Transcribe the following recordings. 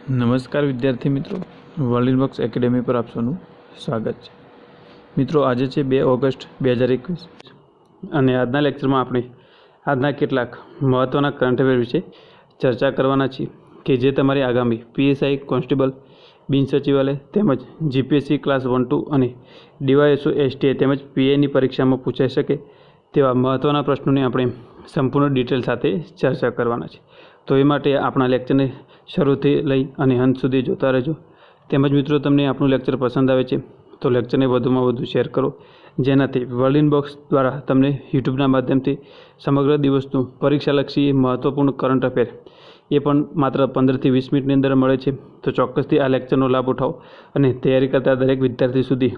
નમસ્કાર વિદ્યાર્થી મિત્રો, વર્લ્ડ ઇનબોક્સ એકેડેમી પર આપ સૌનું સ્વાગત છે। મિત્રો, આજે છે 2 ઓગસ્ટ 2021 અને આજના લેક્ચરમાં આપણે આજના કેટલાક મહત્ત્વના કરંટ અફેર વિશે ચર્ચા કરવાના છીએ કે જે તમારી આગામી પીએસઆઈ કોન્સ્ટેબલ બિન સચિવાલય તેમજ જીપીએસસી ક્લાસ 1-2 અને ડીવાયએસઓ એસટીઆઈ તેમજ પીએની પરીક્ષામાં પૂછાઈ શકે તેવા મહત્ત્વના પ્રશ્નોની આપણે સંપૂર્ણ ડિટેલ સાથે ચર્ચા કરવાના છે। તો એ માટે આપણા લેક્ચરને શરૂથી લઈ અને અંત સુધી જોતા રહેજો। તેમજ મિત્રો, તમને આપણું લેક્ચર પસંદ આવે છે તો લેક્ચરને વધુમાં વધુ શેર કરો, જેનાથી વર્લ્ડ ઇનબોક્સ દ્વારા તમને યુટ્યુબના માધ્યમથી સમગ્ર દિવસનું પરીક્ષાલક્ષી મહત્ત્વપૂર્ણ કરંટ અફેર એ પણ માત્ર 15 થી 20 મિનિટની અંદર મળે છે। તો ચોક્કસથી આ લેક્ચરનો લાભ ઉઠાવો અને તૈયારી કરતા દરેક વિદ્યાર્થી સુધી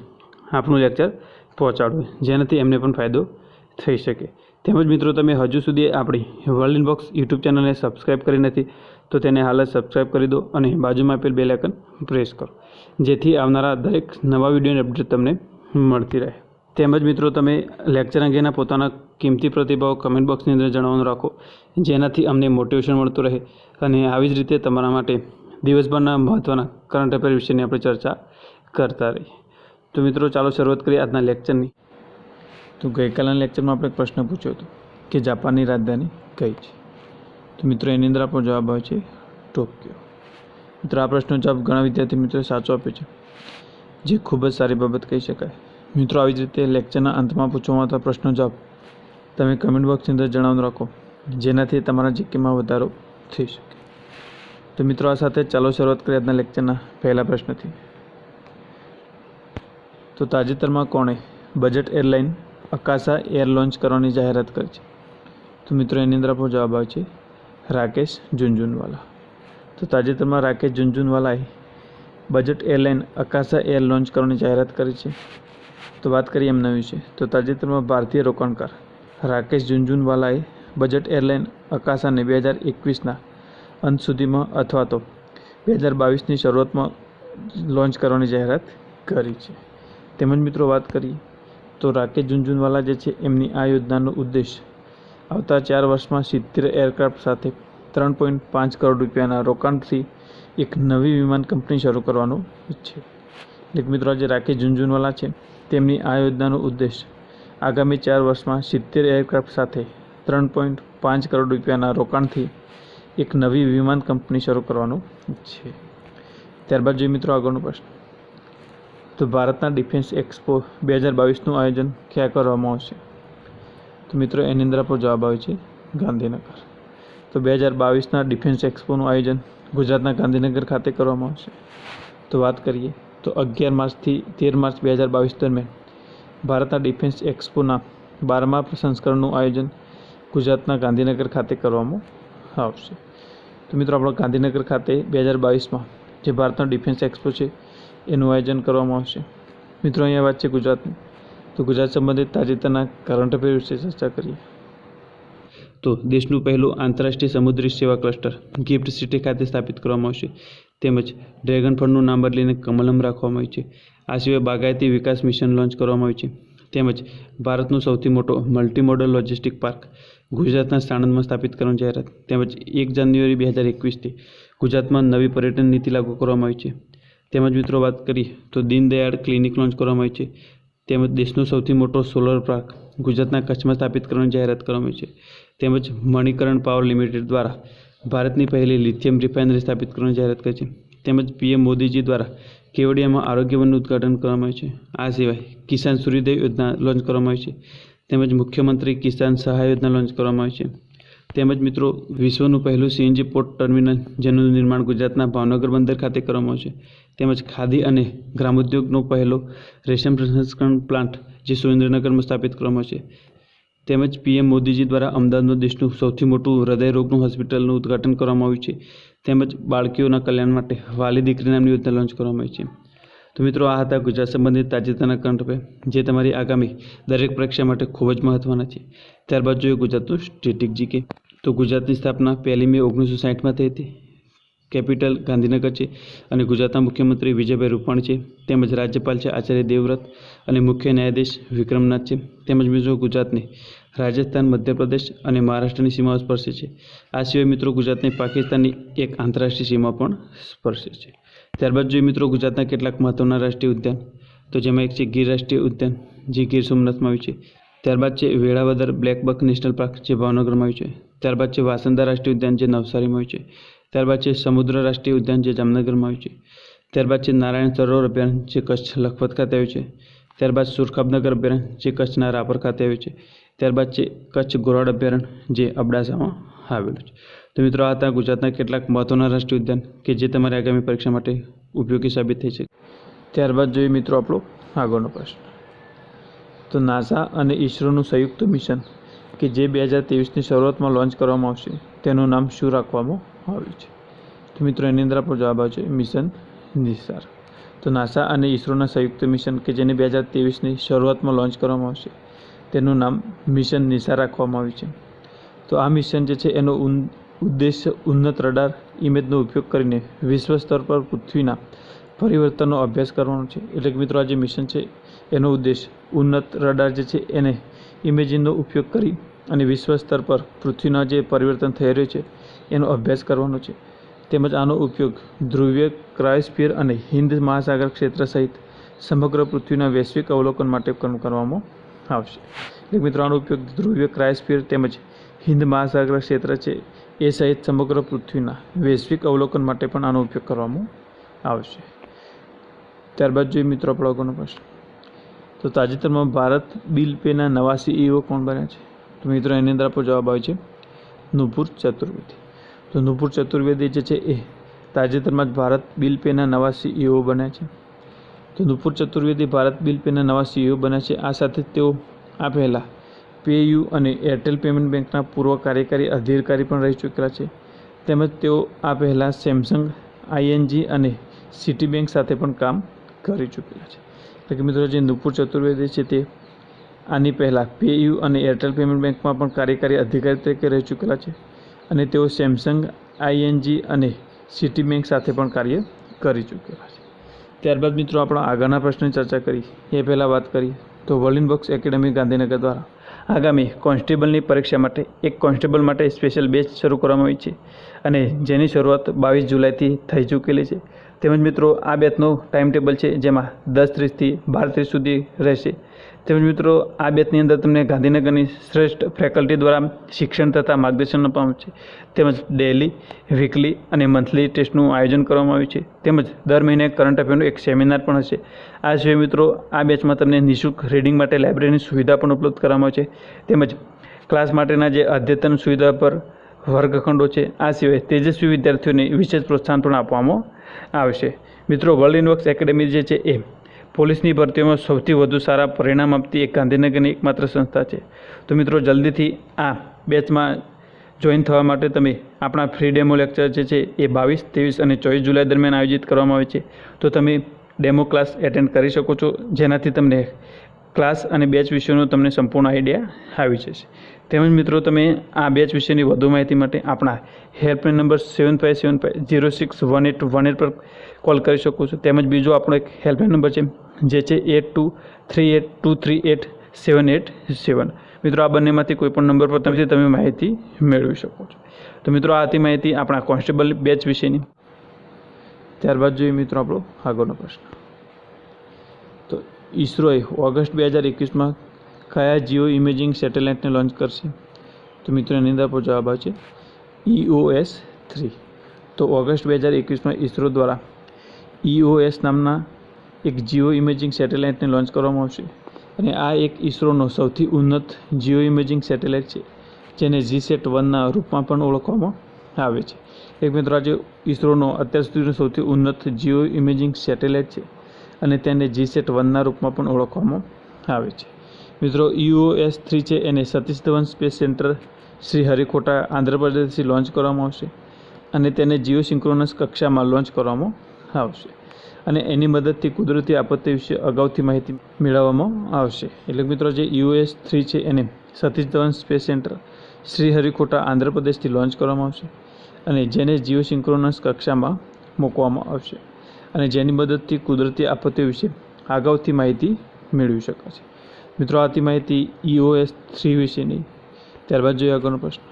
આપણું લેક્ચર પહોંચાડો, જેનાથી એમને પણ ફાયદો થઈ શકે। તેમજ મિત્રો, તમે હજુ સુધી આપણી વર્લ્ડ ઇનબોક્સ યુટ્યુબ ચેનલને સબસ્ક્રાઈબ કરી નથી તો તેને હાલ જ સબસ્ક્રાઈબ કરી દો અને બાજુમાં આપેલ બેલ આઇકન પ્રેસ કરો, જેથી આવનારા દરેક નવા વિડીયોની અપડેટ તમને મળતી રહે। તેમજ મિત્રો, તમે લેક્ચર અંગેના પોતાના કિંમતી પ્રતિભાવો કમેન્ટ બોક્સની અંદર જણાવવાનું રાખો, જેનાથી અમને મોટિવેશન મળતું રહે અને આવી જ રીતે તમારા માટે દિવસભરના મહત્ત્વના કરંટ અફેર વિશેની આપણે ચર્ચા કરતા રહીએ। તો મિત્રો, ચાલો શરૂઆત કરીએ આજના લેક્ચરની। તો ગઈકાલના લેક્ચરમાં આપણે એક પ્રશ્ન પૂછ્યો હતો કે જાપાનની રાજધાની કઈ છે? તો મિત્રો, એની અંદર આપણો જવાબ આવે છે ટોક્યો। મિત્રો, આ પ્રશ્નનો જવાબ ઘણા વિદ્યાર્થી મિત્રો સાચો આપ્યો છે, જે ખૂબ જ સારી બાબત કહી શકાય। મિત્રો, આવી જ રીતે લેક્ચરના અંતમાં પૂછવામાં આવતા પ્રશ્નનો જવાબ તમે કમેન્ટ બોક્સની અંદર જણાવવાનું રાખો, જેનાથી તમારા જીકેમાં વધારો થઈ શકે। તો મિત્રો, આ સાથે ચાલો શરૂઆત કરીએ આજના લેક્ચરના પહેલા પ્રશ્નથી। તો તાજેતરમાં કોણે budget airline Akasa air launch કરવાની જાહેરાત કરી છે? તો મિત્રો, એની અંદર આપણો જવાબ આવે છે રાકેશ ઝુનઝુનવાલા। તો તાજેતરમાં રાકેશ ઝુનઝુનવાલાએ budget airline Akasa air launch કરવાની જાહેરાત કરી છે। તો વાત કરીએ એમના વિશે, તો તાજેતરમાં ભારતીય રોકાણકાર રાકેશ ઝુનઝુનવાલાએ બજેટ એરલાઇન અકાશાને 2021ના અંત સુધીમાં અથવા તો 2022ની શરૂઆતમાં લોન્ચ કરવાની જાહેરાત કરી છે। તેમજ મિત્રો, વાત કરીએ તો રાકેશ ઝુનઝુનવાલા જે છે એમની આ યોજનાનો ઉદ્દેશ આવતા 4 વર્ષમાં 70 એરક્રાફ્ટ સાથે 3.5 કરોડ રૂપિયાના રોકાણથી એક નવી વિમાન કંપની શરૂ કરવાનો છે। એટલે મિત્રો, આજે રાકેશ ઝુનઝુનવાલા છે તેમની આ યોજનાનો ઉદ્દેશ આગામી 4 વર્ષમાં 70 એરક્રાફ્ટ સાથે 3.5 કરોડ રૂપિયાના રોકાણથી એક નવી વિમાન કંપની શરૂ કરવાનો છે। ત્યારબાદ જોઈએ મિત્રો આગળનો પ્રશ્ન, તો ભારતના ડિફેન્સ એક્સપો 2022નું આયોજન ક્યાં કરવામાં આવશે? તો મિત્રો, એની અંદર આપણો જવાબ આવે છે ગાંધીનગર। તો 2022ના ડિફેન્સ એક્સપોનું આયોજન ગુજરાતના ગાંધીનગર ખાતે કરવામાં આવશે। તો વાત કરીએ તો 11 માર્ચથી 13 માર્ચ 2022 દરમિયાન ભારતના ડિફેન્સ એક્સપોના 12મા સંસ્કરણનું આયોજન ગુજરાતના ગાંધીનગર ખાતે કરવામાં આવશે। તો મિત્રો, આપણો ગાંધીનગર ખાતે 2022માં જે ભારતનો ડિફેન્સ એક્સપો છે એનું આયોજન કરવામાં આવશે। મિત્રો, અહીંયા વાત છે ગુજરાતની, તો ગુજરાત સંબંધિત તાજેતરના કરંટ અફેર વિશે ચર્ચા કરીએ। તો દેશનું પહેલું આંતરરાષ્ટ્રીય સમુદ્રી સેવા ક્લસ્ટર ગિફ્ટ સિટી ખાતે સ્થાપિત કરવામાં આવશે, તેમજ ડ્રેગન ફળનું નામ બદલીને કમલમ રાખવામાં આવ્યું છે। આ સિવાય બાગાયતી વિકાસ મિશન લોન્ચ કરવામાં આવ્યું છે, તેમજ ભારતનો સૌથી મોટો મલ્ટીમોડલ લોજિસ્ટિક પાર્ક ગુજરાતના સાણંદમાં સ્થાપિત કરવાની જાહેરાત, તેમજ 1 જાન્યુઆરી 2021થી ગુજરાતમાં નવી પર્યટન નીતિ લાગુ કરવામાં આવી છે। તેમજ મિત્રો, વાત કરીએ તો દીનદયાળ ક્લિનિક લોન્ચ કરવામાં આવી છે, તેમજ દેશનો સૌથી મોટો સોલર પાર્ક ગુજરાતના કચ્છમાં સ્થાપિત કરવાની જાહેરાત કરવામાં આવી છે। તેમજ મણિકરણ પાવર લિમિટેડ દ્વારા ભારતની પહેલી લિથિયમ રિફાઇનરી સ્થાપિત કરવાની જાહેરાત કરી છે। તેમજ પીએમ મોદીજી દ્વારા કેવડિયામાં આરોગ્ય વનનું ઉદ્ઘાટન કરવામાં આવ્યું છે। આ સિવાય કિસાન સૂર્યોદય યોજના લોન્ચ કરવામાં આવી છે, તેમજ મુખ્યમંત્રી કિસાન સહાય યોજના લોન્ચ કરવામાં આવી છે। તેમજ મિત્રો, વિશ્વનું પહેલું સીએનજી પોર્ટ ટર્મિનલ જેનું નિર્માણ ગુજરાતના ભાવનગર બંદર ખાતે કરવામાં આવશે। તેમજ ખાદી અને ગ્રામોદ્યોગનો પહેલો રેશમ પ્રસંસ્કરણ પ્લાન્ટ જે સુરેન્દ્રનગરમાં સ્થાપિત કરવામાં આવશે। તેમજ પીએમ મોદીજી દ્વારા અમદાવાદમાં દેશનું સૌથી મોટું હૃદય રોગનું હોસ્પિટલનું ઉદ્ઘાટન કરવામાં આવ્યું છે। તેમજ બાળકીઓના કલ્યાણ માટે વાલી દીકરી નામની યોજના લોન્ચ કરવામાં આવી છે। તો મિત્રો, આ હતા ગુજરાત સંબંધિત તાજેતરના કરંટ અફેર, જે તમારી આગામી દરેક પરીક્ષા માટે ખૂબ જ મહત્ત્વના છે। ત્યારબાદ જોઈએ ગુજરાતનું સ્ટેટિક જીકે। તો ગુજરાતની સ્થાપના 1 મે 1960માં થઈ હતી। કેપિટલ ગાંધીનગર છે અને ગુજરાતના મુખ્યમંત્રી વિજયભાઈ રૂપાણી છે, તેમજ રાજ્યપાલ છે આચાર્ય દેવવ્રત અને મુખ્ય ન્યાયાધીશ વિક્રમનાથ છે। તેમજ મિત્રો, ગુજરાતને રાજસ્થાન, મધ્યપ્રદેશ અને મહારાષ્ટ્રની સીમાઓ સ્પર્શે છે. આ સિવાય મિત્રો ગુજરાતની પાકિસ્તાનની એક આંતરરાષ્ટ્રીય સીમા પણ સ્પર્શે છે. ત્યારબાદ જોઈએ મિત્રો ગુજરાતના કેટલાક મહત્વના રાષ્ટ્રીય ઉદ્યાન, તો જેમાં એક છે ગીર રાષ્ટ્રીય ઉદ્યાન, જે ગીર સોમનાથમાં આવ્યું છે. ત્યારબાદ છે Velavadar black buck national park, જે ભાવનગરમાં આવ્યું છે. ત્યારબાદ છે વાસંદા રાષ્ટ્રીય ઉદ્યાન, જે નવસારીમાં આવ્યું છે. ત્યારબાદ છે સમુદ્ર રાષ્ટ્રીય ઉદ્યાન, જે જામનગરમાં આવ્યું છે. ત્યારબાદ છે નારાયણ સરોવર અભયારણ્ય, જે કચ્છ લખપત ખાતે આવ્યું છે. ત્યારબાદ સુરખાબનગર અભયારણ્ય, જે કચ્છના રાપર ખાતે આવ્યું છે. ત્યારબાદ છે કચ્છ ઘોરાડ અભયારણ્ય, જે અબડાસામાં આવેલું છે. તો મિત્રો આ હતા ગુજરાતના કેટલાક મહત્વના રાષ્ટ્રીય ઉદ્યાન કે જે તમારી આગામી પરીક્ષા માટે ઉપયોગી સાબિત થઈ શકે. ત્યારબાદ જોઈએ મિત્રો આપણો આગળનો પ્રશ્ન. તો નાસા અને ઇસરોનું સંયુક્ત મિશન કે જે 2023ની શરૂઆતમાં લોન્ચ કરવામાં આવશે તેનું નામ શું રાખવામાં આવ્યું છે? તો મિત્રો એની અંદર આપણો જવાબ આવશે મિશન નિસાર. તો નાસા અને ઇસરોના સંયુક્ત મિશન કે જેને 2023ની શરૂઆતમાં લોન્ચ કરવામાં આવશે તેનું નામ મિશન નિસાર રાખવામાં આવ્યું છે. તો આ મિશન જે છે એનો ઉદ્દેશ્ય ઉન્નત રડાર ઇમેજનો ઉપયોગ કરીને વિશ્વ સ્તર પર પૃથ્વીના પરિવર્તનનો અભ્યાસ કરવાનો છે. એટલે કે મિત્રો આ જે મિશન છે એનો ઉદ્દેશ ઉન્નત રડાર જે છે એને ઇમેજિનનો ઉપયોગ કરી અને વિશ્વ સ્તર પર પૃથ્વીના જે પરિવર્તન થઈ રહ્યું છે એનો અભ્યાસ કરવાનો છે. તેમજ આનો ઉપયોગ ધ્રુવીય ક્રાયોસ્ફિયર અને હિન્દ મહાસાગર ક્ષેત્ર સહિત સમગ્ર પૃથ્વીના વૈશ્વિક અવલોકન માટે કરવામાં આવશે. એટલે મિત્રો આનો ઉપયોગ ધ્રુવીય ક્રાયોસ્ફિયર તેમજ હિન્દ મહાસાગર ક્ષેત્ર છે એ સહિત સમગ્ર પૃથ્વીના વૈશ્વિક અવલોકન માટે પણ આનો ઉપયોગ કરવામાં આવશે. ત્યારબાદ જોઈએ મિત્રો આપણો આગળનો પ્રશ્ન. તો તાજેતરમાં ભારત બિલ પેના નવા CEO કોણ બન્યા છે? તો મિત્રો એની અંદર આપણો જવાબ આવે છે નુપુર ચતુર્વેદી. તો નુપુર ચતુર્વેદી જે છે એ તાજેતરમાં જ ભારત બિલ પેના નવા CEO બન્યા છે. તો નુપુર ચતુર્વેદી ભારત બિલ પેના નવા CEO બન્યા છે. આ સાથે તેઓ આ પહેલાં પેયુ અને એરટેલ પેમેન્ટ બેંકના પૂર્વ કાર્યકારી અધિકારી પણ રહી ચૂકેલા છે. તેમજ તેઓ આ પહેલાં સેમસંગ, ING અને સિટી બેંક સાથે પણ કામ કરી ચૂકેલા છે. એટલે કે મિત્રો જે નુપુર ચતુર્વેદી છે તે આની પહેલાં પેયુ અને એરટેલ પેમેન્ટ બેંકમાં પણ કાર્યકારી અધિકારી તરીકે રહી ચૂકેલા છે અને તેઓ સેમસંગ, ING અને સિટી બેંક સાથે પણ કાર્ય કરી ચૂકેલા છે. ત્યારબાદ મિત્રો આપણા આગળના પ્રશ્નની ચર્ચા કરી એ પહેલાં વાત કરીએ તો વર્લિનબક્સ એકેડમી ગાંધીનગર દ્વારા આગામી કોન્સ્ટેબલની પરીક્ષા માટે એક કોન્સ્ટેબલ માટે સ્પેશિયલ બેચ શરૂ કરવામાં આવી છે અને જેની શરૂઆત 22 જુલાઈથી થઈ ચૂકેલી છે. તેમજ મિત્રો આ બેચનો ટાઈમ ટેબલ છે જેમાં 10:30 થી 12:30 સુધી રહેશે. તેમજ મિત્રો આ બેચની અંદર તમને ગાંધીનગરની શ્રેષ્ઠ ફેકલ્ટી દ્વારા શિક્ષણ તથા માર્ગદર્શન આપવામાં છે. તેમજ ડેલી, વીકલી અને મંથલી ટેસ્ટનું આયોજન કરવામાં આવ્યું છે. તેમજ દર મહિને કરંટ અફેરનો એક સેમિનાર પણ હશે. આ સિવાય મિત્રો આ બેચમાં તમને નિઃશુલ્ક રીડિંગ માટે લાઇબ્રેરીની સુવિધા પણ ઉપલબ્ધ કરવામાં આવશે. તેમજ ક્લાસ માટેના જે અદ્યતન સુવિધા પર વર્ગખંડો છે. આ સિવાય તેજસ્વી વિદ્યાર્થીઓને વિશેષ પ્રોત્સાહન પણ આપવામાં આવશે. મિત્રો વર્લિનબક્સ એકેડમી જે છે એ પોલીસની ભરતીઓમાં સૌથી વધુ સારા પરિણામ આપતી એક ગાંધીનગરની એકમાત્ર સંસ્થા છે. તો મિત્રો જલ્દીથી આ બેચમાં જોઈન થવા માટે તમે આપણા ફ્રી ડેમો લેક્ચર જે છે એ 22, 23 અને 24 જુલાઈ દરમિયાન આયોજિત કરવામાં આવે છે. તો તમે ડેમો ક્લાસ એટેન્ડ કરી શકો છો, જેનાથી તમને ક્લાસ અને બેચ વિશેનો તમને સંપૂર્ણ આઈડિયા આવી જશે. તેમજ મિત્રો તમે આ બેચ વિશેની વધુ માહિતી માટે આપણા હેલ્પલાઇન નંબર 7575061818 પર કોલ કરી શકો છો. તેમજ બીજો આપણો એક હેલ્પલાઇન નંબર છે જે છે 8238238787. મિત્રો આ બંનેમાંથી કોઈ પણ નંબર પર તમે માહિતી મેળવી શકો છો. તો મિત્રો આ હતી માહિતી આપણા કોન્સ્ટેબલ બેચ વિશેની. ત્યારબાદ જોઈએ મિત્રો આપણો આગળનો પ્રશ્ન. તો ઇસરોએ ઓગસ્ટ 2021માં કયા જીઓ ઇમેજિંગ સેટેલાઇટને લોન્ચ કરશે? તો મિત્રો એની અંદર આપણો જવાબ આવે છે EOS-3. તો ઓગસ્ટ 2021માં ઇસરો દ્વારા EOS નામના એક જીઓ ઇમેજિંગ સેટેલાઇટને લોન્ચ કરવામાં આવશે અને આ એક ઇસરોનો સૌથી ઉન્નત જીઓ ઇમેજિંગ સેટેલાઇટ છે જેને GSAT-1ના રૂપમાં પણ ઓળખવામાં આવે છે. એક મિત્રો આજે ઇસરોનો અત્યાર સુધીનો સૌથી ઉન્નત જીઓ ઇમેજિંગ સેટેલાઇટ છે અને તેને GSAT-1ના રૂપમાં પણ ઓળખવામાં આવે છે. મિત્રો EOS-3 છે એને સતીશ ધવન સ્પેસ સેન્ટર શ્રીહરિકોટા આંધ્રપ્રદેશથી લોન્ચ કરવામાં આવશે અને તેને જીઓ સિંક્રોનસ કક્ષામાં લોન્ચ કરવામાં આવશે અને એની મદદથી કુદરતી આપત્તિ વિશે અગાઉથી માહિતી મેળવવામાં આવશે. એટલે મિત્રો જે EOS-3 છે એને સતીશ ધવન સ્પેસ સેન્ટર શ્રીહરિકોટા આંધ્રપ્રદેશથી લોન્ચ કરવામાં આવશે અને જેને જીઓ સિંક્રોનસ કક્ષામાં મૂકવામાં આવશે અને જેની મદદથી કુદરતી આપત્તિઓ વિશે અગાઉથી માહિતી મેળવી શકાશે. મિત્રો આથી માહિતી EOS-3 વિશેની ત્યારબાદ જોઈએ આગળનો પ્રશ્ન.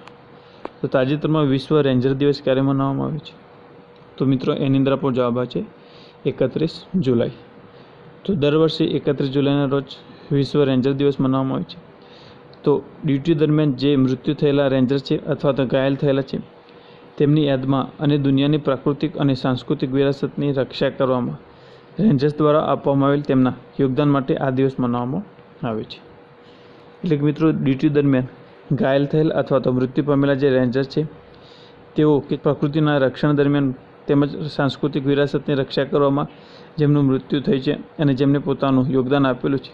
તો તાજેતરમાં વિશ્વ રેન્જર દિવસ ક્યારે મનાવવામાં આવે છે? તો મિત્રો એની અંદર આપણો જવાબ આવે છે 31 જુલાઈ. તો દર વર્ષે 31 જુલાઈના રોજ વિશ્વ રેન્જર દિવસ મનાવવામાં આવે છે. તો ડ્યુટી દરમિયાન જે મૃત્યુ થયેલા રેન્જર છે અથવા તો ઘાયલ થયેલા છે તેમની યાદમાં અને દુનિયાની પ્રાકૃતિક અને સાંસ્કૃતિક વિરાસતની રક્ષા કરવામાં રેન્જર્સ દ્વારા આપવામાં આવેલ તેમના યોગદાન માટે આ દિવસ મનાવવામાં આવે છે. એટલે કે મિત્રો ડ્યુટી દરમિયાન ઘાયલ થયેલ અથવા તો મૃત્યુ પામેલા જે રેન્જર્સ છે તેઓ કે પ્રકૃતિના રક્ષણ દરમિયાન તેમજ સાંસ્કૃતિક વિરાસતની રક્ષા કરવામાં જેમનું મૃત્યુ થઈ છે અને જેમને પોતાનું યોગદાન આપેલું છે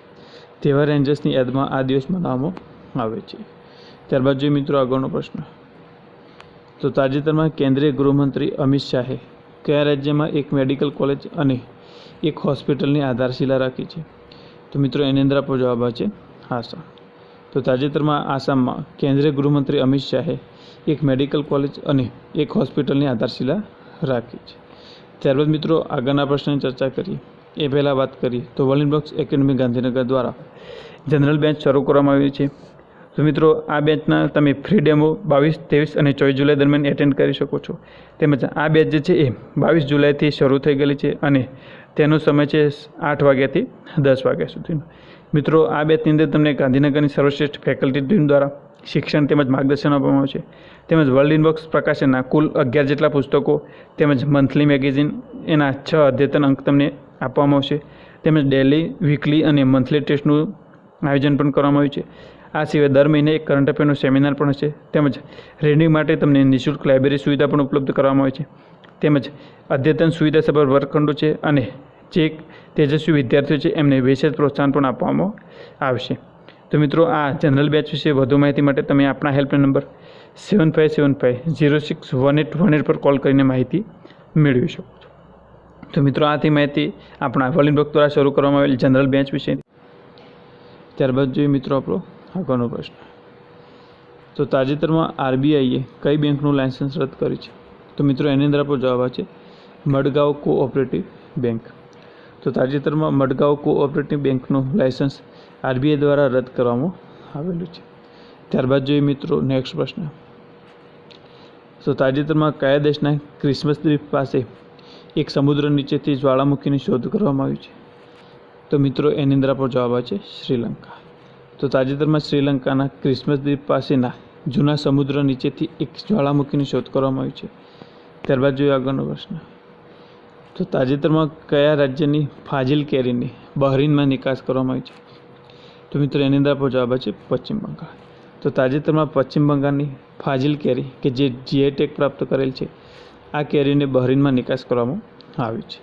તેવા રેન્જર્સની યાદમાં આ દિવસ મનાવવામાં આવે છે. ત્યારબાદ જોઈએ મિત્રો આગળનો પ્રશ્ન. તો તાજેતરમાં કેન્દ્રીય ગૃહમંત્રી અમિત શાહે કયા રાજ્યમાં એક મેડિકલ કોલેજ અને એક હોસ્પિટલની આધારશિલા રાખી છે? તો મિત્રો એની અંદર આપણો જવાબ આવે છે આસામ. તો તાજેતરમાં આસામમાં કેન્દ્રીય ગૃહમંત્રી અમિત શાહે એક મેડિકલ કોલેજ અને એક હોસ્પિટલની આધારશિલા રાખી છે. ત્યારબાદ મિત્રો આગળના પ્રશ્નની ચર્ચા કરીએ એ પહેલાં વાત કરીએ તો વોલિનબર્ગ્સ એકેડમી ગાંધીનગર દ્વારા જનરલ બેન્ચ શરૂ કરવામાં આવી છે. તો મિત્રો આ બેચના તમે ફ્રી ડેમો 22, 23 અને 24 જુલાઈ દરમિયાન એટેન્ડ કરી શકો છો. તેમજ આ બેચ જે છે એ 22 જુલાઈથી શરૂ થઈ ગયેલી છે અને તેનો સમય છે 8 વાગ્યાથી 10 વાગ્યા સુધીનો. મિત્રો આ બેચની અંદર તમને ગાંધીનગરની સર્વશ્રેષ્ઠ ફેકલ્ટી ટીમ દ્વારા શિક્ષણ તેમજ માર્ગદર્શન આપવામાં આવે છે. તેમજ વર્લ્ડ પ્રકાશનના કુલ 11 જેટલા પુસ્તકો તેમજ મંથલી મેગેઝિન એના 6 અદ્યતન અંક તમને આપવામાં આવશે. તેમજ ડેલી, વીકલી અને મંથલી ટેસ્ટનું આયોજન પણ કરવામાં આવ્યું છે. આ સિવાય દર મહિને એક કરંટ અફેરનો સેમિનાર પણ હશે. તેમજ રીડિંગ માટે તમને નિઃશુલ્ક લાઇબ્રેરી સુવિધા પણ ઉપલબ્ધ કરવામાં આવે છે. તેમજ અદ્યતન સુવિધાસભર વર્ગખંડો છે અને જે તેજસ્વી વિદ્યાર્થીઓ છે એમને વિશેષ પ્રોત્સાહન પણ આપવામાં આવશે. તો મિત્રો આ જનરલ બેચ વિશે વધુ માહિતી માટે તમે આપણા હેલ્પલાઇન નંબર 7575061818 પર કોલ કરીને માહિતી મેળવી શકો છો. તો મિત્રો આથી માહિતી આપણા વોલિનબર્ગ દ્વારા શરૂ કરવામાં આવેલ જનરલ બેચ વિશે. ત્યારબાદ જોઈએ મિત્રો આપણો આગળનો પ્રશ્ન. તો તાજેતરમાં આરબીઆઈએ કઈ બેંકનું લાયસન્સ રદ કર્યું છે? તો મિત્રો એની અંદર આપણો જવાબ આવે છે મડગાંવ કોઓપરેટિવ બેંક. તો તાજેતરમાં મડગાંવ કોઓપરેટિવ બેંકનું લાયસન્સ આરબીઆઈ દ્વારા રદ કરવામાં આવેલું છે. ત્યારબાદ જોઈએ મિત્રો નેક્સ્ટ પ્રશ્ન. તો તાજેતરમાં કયા દેશના ક્રિસમસ દ્વીપ પાસે એક સમુદ્ર નીચેથી જ્વાળામુખીની શોધ કરવામાં આવી છે? તો મિત્રો એની અંદર આપણો જવાબ આવે છે શ્રીલંકા. તો તાજેતરમાં શ્રીલંકાના ક્રિસમસ દ્વીપ પાસેના જૂના સમુદ્ર નીચેથી એક જ્વાળામુખીની શોધ કરવામાં આવી છે. ત્યારબાદ જોઈએ આગળનો પ્રશ્ન. તો તાજેતરમાં કયા રાજ્યની ફાજિલ કેરીની બહરીનમાં નિકાસ કરવામાં આવી છે? તો મિત્રો એની અંદર આપણો જવાબ છે પશ્ચિમ બંગાળ. તો તાજેતરમાં પશ્ચિમ બંગાળની ફાજિલ કેરી કે જે જીઆઈ ટેગ પ્રાપ્ત કરેલ છે આ કેરીને બહરીનમાં નિકાસ કરવામાં આવી છે.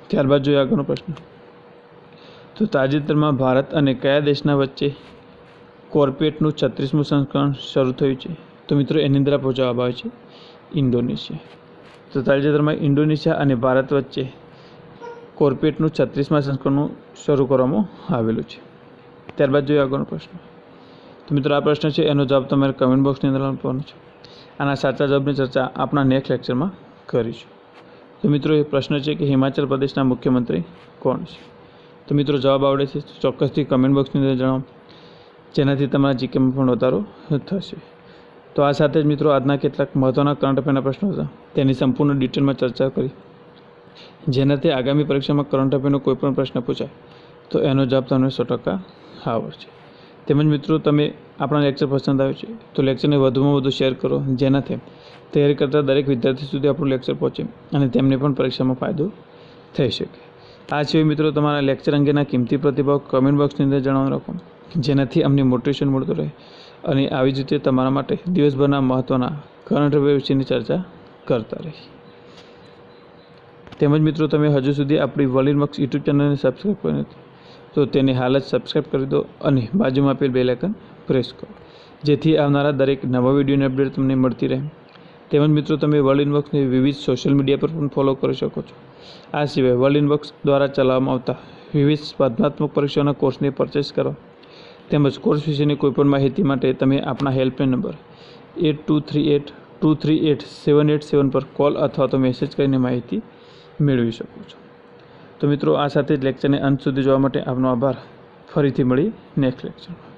ત્યારબાદ જોઈએ આગળનો પ્રશ્ન. તો તાજેતરમાં ભારત અને કયા દેશના વચ્ચે કોર્પેટનું 36મું સંસ્કરણ શરૂ થયું છે? તો મિત્રો એની અંદર આપણો જવાબ આવે છે ઇન્ડોનેશિયા. તો તાજેતરમાં ઇન્ડોનેશિયા અને ભારત વચ્ચે કોર્પેટનું 36મા સંસ્કરણનું શરૂ કરવામાં આવેલું છે. ત્યારબાદ જોઈએ આગળનો પ્રશ્ન. તો મિત્રો આ પ્રશ્ન છે એનો જવાબ તમારે કમેન્ટ બોક્સની અંદર આપવાનો છે. આના સાચા જવાબની ચર્ચા આપણા નેક્સ્ટ લેક્ચરમાં કરીશું. તો મિત્રો એ પ્રશ્ન છે કે હિમાચલ પ્રદેશના મુખ્યમંત્રી કોણ છે? તો મિત્રો જવાબ આવડે છે તો ચોક્કસથી કમેન્ટ બોક્સની અંદર જણાવો, જેનાથી તમારા જીકેમાં પણ વધારો થશે. તો આ સાથે જ મિત્રો આજના કેટલાક મહત્ત્વના કરંટ અફેરના પ્રશ્નો હતા તેની સંપૂર્ણ ડિટેલમાં ચર્ચા કરી, જેનાથી આગામી પરીક્ષામાં કરંટ અફેરનો કોઈ પણ પ્રશ્ન પૂછાય તો એનો જવાબ તમને 100% આવડશે. તેમજ મિત્રો તમે આપણા લેક્ચર પસંદ આવે છે તો લેક્ચરને વધુમાં વધુ શેર કરો, જેનાથી તૈયારી કરતા દરેક વિદ્યાર્થી સુધી આપણું લેક્ચર પહોંચે અને તેમને પણ પરીક્ષામાં ફાયદો થઈ શકે. આ સિવાય મિત્રો તમારા લેક્ચર અંગેના કિંમતી પ્રતિભાવ કમેન્ટ બોક્સની અંદર જણાવી રાખો, જેનાથી અમને મોટિવેશન મળતું રહે અને આવી જ રીતે તમારા માટે દિવસભરના મહત્ત્વના કરંટ અફેર વિશેની ચર્ચા કરતા રહી. તેમજ મિત્રો તમે હજુ સુધી આપણી વોલિનબર્ગ્સ યુટ્યુબ ચેનલને સબસ્ક્રાઈબ કરી નથી તો તેને હાલ જ સબસ્ક્રાઈબ કરી દો અને બાજુમાં આપેલ બેલ આઇકન પ્રેસ કરો, જેથી આવનારા દરેક નવા વિડીયોની અપડેટ તમને મળતી રહે. તેમજ મિત્રો તમે વોલિનબર્ગ્સને વિવિધ સોશિયલ મીડિયા પર પણ ફોલો કરી શકો છો. આ સિવાય વોલિનબર્ગ્સ દ્વારા ચલાવવામાં આવતા વિવિધ સ્પર્ધાત્મક પરીક્ષાઓના કોર્સને પરચેસ કરો તેમજ કોર્સ વિશેની કોઈપણ માહિતી માટે તમે આપણા હેલ્પલાઇન નંબર 8238238787 પર કોલ અથવા તો મેસેજ કરીને માહિતી મેળવી શકો છો. તો મિત્રો આ સાથે જ લેક્ચરને અંત સુધી જોવા માટે આપનો આભાર. ફરીથી મળી નેક્સ્ટ લેક્ચરમાં.